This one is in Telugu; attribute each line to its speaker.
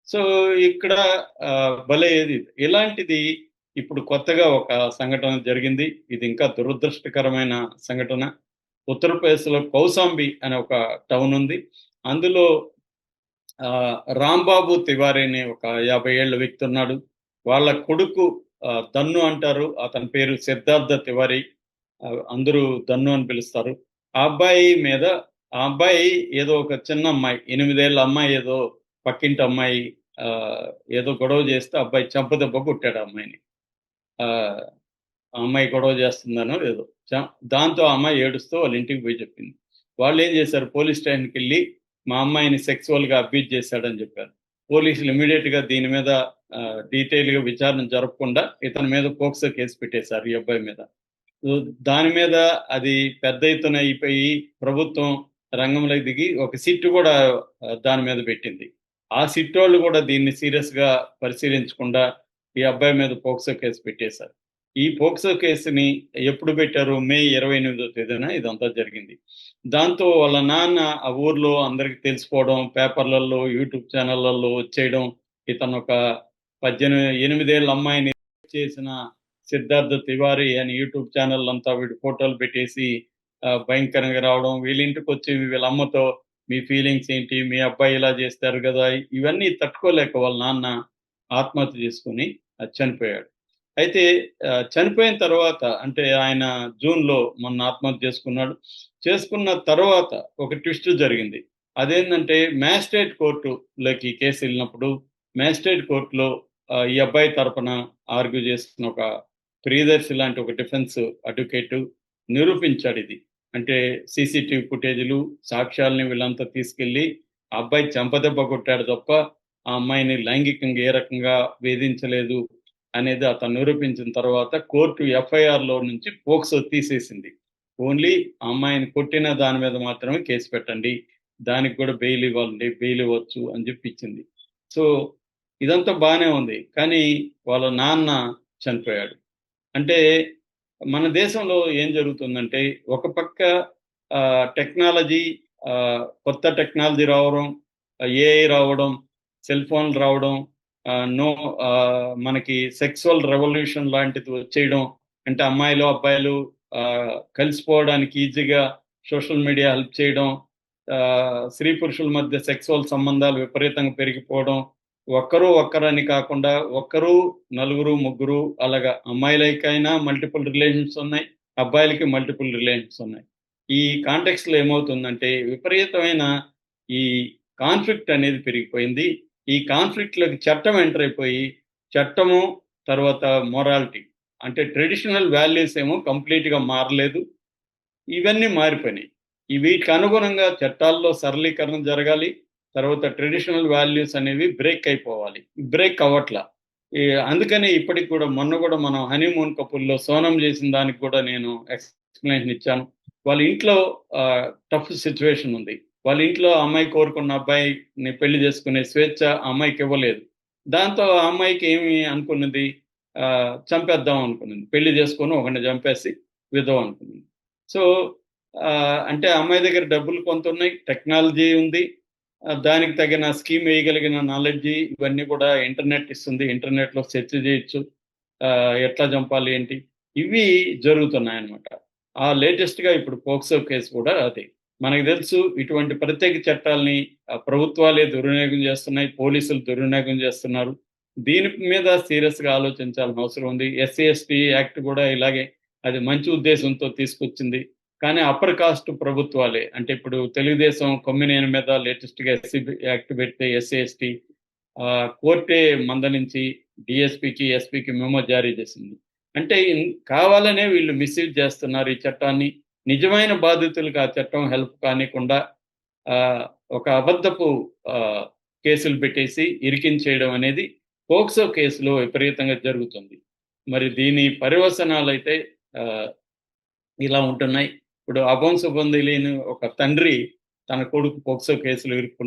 Speaker 1: సో, ఇక్కడ భలే ఇది. ఇలాంటిది ఇప్పుడు కొత్తగా ఒక సంఘటన జరిగింది. ఇది ఇంకా దురదృష్టకరమైన సంఘటన. ఉత్తరప్రదేశ్‌లో కౌశాంబి అనే ఒక టౌన్ ఉంది. అందులో 'రాంబాబు తివారీ' అనే ఒక 50 ఏళ్ల వ్యక్తి ఉన్నాడు. వాళ్ళ కొడుకు దన్ను అంటారు. అతని పేరు సిద్ధార్థ తివారీ. అందరూ దన్ను అని పిలుస్తారు. ఆ అబ్బాయి మీద ఆ అబ్బాయి ఏదో ఒక చిన్న అమ్మాయి 8 ఏళ్ల అమ్మాయి ఏదో పక్కింటి అమ్మాయి ఏదో గొడవ చేస్తే అబ్బాయి చెంపదెబ్బ కొట్టాడు ఆ అమ్మాయిని. ఆహ్, ఆ అమ్మాయి గొడవ చేస్తుందనో ఏదో. చ దాంతో ఆ అమ్మాయి ఏడుస్తూ వాళ్ళ ఇంటికి పోయి చెప్పింది. వాళ్ళేం చేశారు పోలీస్ స్టేషన్‌కెళ్ళి మా అమ్మాయిని సెక్సువల్‌గా అబ్యూజ్ చేశాడని చెప్పారు. పోలీసులు ఇమ్మీడియేట్‌గా దీని మీద డీటెయిల్‌గా విచారణ జరపకుండా ఇతని మీద పోక్సో కేస్ పెట్టేశారు ఈ అబ్బాయి మీద. సో, దాని మీద అది పెద్ద ఎత్తున అయిపోయి ప్రభుత్వం రంగంలోకి దిగి ఒక సిట్ కూడా దాని మీద పెట్టింది. ఆ సిట్టోళ్ళు కూడా దీన్ని సీరియస్‌గా పరిశీలించకుండా ఈ అబ్బాయి మీద పోక్సో కేస్ పెట్టేశారు. ఈ పోక్సో కేసుని ఎప్పుడు పెట్టారు? మే 28వ తేదీన ఇదంతా జరిగింది. దాంతో వాళ్ళ నాన్న ఆ ఊర్లో అందరికి తెలిసిపోవడం, పేపర్‌లలో, యూట్యూబ్ ఛానళ్ళల్లో వచ్చేయడం, ఇతనొక 8 ఏళ్ల అమ్మాయిని చేసిన సిద్ధార్థ తివారీ అని యూట్యూబ్ ఛానళ్ళంతా వీడి ఫోటోలు పెట్టేసి భయంకరంగా రావడం. వీళ్ళ ఇంటికొచ్చి వీళ్ళ అమ్మతో మీ ఫీలింగ్స్ ఏంటి? మీ అబ్బాయి ఇలా చేస్తారు గదా! ఇవన్నీ తట్టుకోలేక వాళ్ళ నాన్న ఆత్మహత్య చేసుకొని చనిపోయాడు. అయితే చనిపోయిన తర్వాత అంటే ఆయన జూన్‌లో మొన్న ఆత్మహత్య చేసుకున్నాడు. చేసుకున్న తర్వాత ఒక ట్విస్ట్ జరిగింది. అదేంటంటే మ్యాజిస్ట్రేట్ కోర్టులోకి ఈ కేసు ఎళ్ళినప్పుడు మ్యాజిస్ట్రేట్ కోర్ట్‌లో ఈ అబ్బాయి తరపున ఆర్గ్యూ చేస్తున్న ఒక ప్రియదర్శి లాంటి ఒక డిఫెన్స్ అడ్వకేటు నిరూపించాడిది. అంటే సీసీటీవీ ఫుటేజులు, సాక్ష్యాల్ని వీళ్ళంతా తీసుకెళ్ళి ఆ అబ్బాయి చెంపదెబ్బ కొట్టాడు తప్ప, ఆ అమ్మాయిని లైంగికంగా ఏ రకంగా వేధించలేదు అనేది అతను నిరూపించిన తర్వాత కోర్టు ఎఫ్ఐఆర్‌లో నుంచి పోక్సో తీసేసింది. ఓన్లీ ఆ అమ్మాయిని కొట్టిన దాని మీద మాత్రమే కేసు పెట్టండి. దానికి కూడా బెయిల్ ఇవ్వాలండి. బెయిల్ ఇవ్వచ్చు అని చెప్పి ఇచ్చింది. సో, ఇదంతా బానే ఉంది. కానీ వాళ్ళ నాన్న చనిపోయాడు. అంటే మన దేశంలో ఏం జరుగుతుందంటే ఒక పక్క టెక్నాలజీ కొత్త టెక్నాలజీ రావడం, ఏఐ రావడం, సెల్ ఫోన్లు రావడం, నో మనకి సెక్సువల్ రెవల్యూషన్ లాంటిది వచ్చేయడం. అంటే అమ్మాయిలు, అబ్బాయిలు కలిసిపోవడానికి ఈజీగా సోషల్ మీడియా హెల్ప్ చేయడం. స్త్రీ పురుషుల మధ్య సెక్సువల్ సంబంధాలు విపరీతంగా పెరిగిపోవడం. ఒక్కరని కాకుండా ఒక్కరు, నలుగురు, ముగ్గురు అలాగా అమ్మాయిలకైనా మల్టిపుల్ రిలేషన్స్ ఉన్నాయి. అబ్బాయిలకి మల్టిపుల్ రిలేషన్స్ ఉన్నాయి. ఈ కాంటెక్స్ట్‌లో ఏమవుతుందంటే విపరీతమైన ఈ కాన్ఫ్లిక్ట్ అనేది పెరిగిపోయింది. ఈ కాన్ఫ్లిక్ట్‌లోకి చట్టం ఎంటర్ అయిపోయి చట్టము తర్వాత మొరాలిటీ అంటే ట్రెడిషనల్ వాల్యూస్ ఏమో కంప్లీట్‌గా మారలేదు. ఇవన్నీ మారిపోయినాయి. వీటికి అనుగుణంగా చట్టాల్లో సరళీకరణ జరగాలి. తర్వాత ట్రెడిషనల్ వాల్యూస్ అనేవి బ్రేక్ అయిపోవాలి. బ్రేక్ అవ్వట్ల. ఈ అందుకనే ఇప్పటికి కూడా మొన్న కూడా మనం హనీమూన్ కపుల్‌లో సోనం చేసిన దానికి కూడా నేను ఎక్స్‌ప్లనేషన్ ఇచ్చాను. వాళ్ళ ఇంట్లో టఫ్ సిట్యుయేషన్ ఉంది. వాళ్ళ ఇంట్లో ఆ అమ్మాయి కోరుకున్న అబ్బాయిని పెళ్లి చేసుకునే స్వేచ్ఛ ఆ అమ్మాయికి ఇవ్వలేదు. దాంతో ఆ అమ్మాయికి ఏమి అనుకున్నది చంపేద్దాం అనుకున్నది. పెళ్లి చేసుకొని ఒకడిని చంపేసి విధవ అనుకున్నది. సో, అంటే ఆ అమ్మాయి దగ్గర డబ్బులు కొంతున్నాయి. టెక్నాలజీ ఉంది. దానికి తగిన స్కీమ్ వేయగలిగిన నాలెడ్జి ఇవన్నీ కూడా ఇంటర్నెట్ ఇస్తుంది. ఇంటర్నెట్‌లో సెర్చ్ చేయొచ్చు. ఎట్లా చంపాలి ఏంటి? ఇవి జరుగుతున్నాయన్నమాట. లేటెస్ట్‌గా ఇప్పుడు పోక్సో కేస్ కూడా అదే. మనకు తెలుసు ఇటువంటి ప్రత్యేక చట్టాల్ని ప్రభుత్వాలే దుర్వినియోగం చేస్తున్నాయి. పోలీసులు దుర్వినియోగం చేస్తున్నారు. దీని మీద సీరియస్‌గా ఆలోచించాల్సిన అవసరం ఉంది. ఎస్సీ, ఎస్టీ యాక్ట్ కూడా ఇలాగే అది మంచి ఉద్దేశంతో తీసుకొచ్చింది. కానీ అప్పర్ కాస్ట్ ప్రభుత్వాలే అంటే ఇప్పుడు తెలుగుదేశం కొమ్మినేని మీద లేటెస్ట్‌గా ఎస్సీ యాక్ట్ పెడితే ఎస్సీ, ఎస్టీ కోర్టే మందలించి డీఎస్పీకి, ఎస్పీకి మెమో జారీ చేసింది. అంటే కావాలనే వీళ్ళు మిస్‌యూజ్ చేస్తున్నారు ఈ చట్టాన్ని. నిజమైన బాధితులకు ఆ చట్టం హెల్ప్ కానీకుండా ఆహ్, ఒక అబద్ధపు ఆహ్, కేసులు పెట్టేసి ఇరికించేయడం అనేది పోక్సో కేసులో విపరీతంగా జరుగుతుంది. మరి దీని పర్యవసనాలైతే ఆహ్, ఇలా ఉంటున్నాయి. ఇప్పుడు అభం శుభం తెలియని ఒక తండ్రి తన కొడుకు పోక్సో కేసులో ఇరుక్కున్నాడు.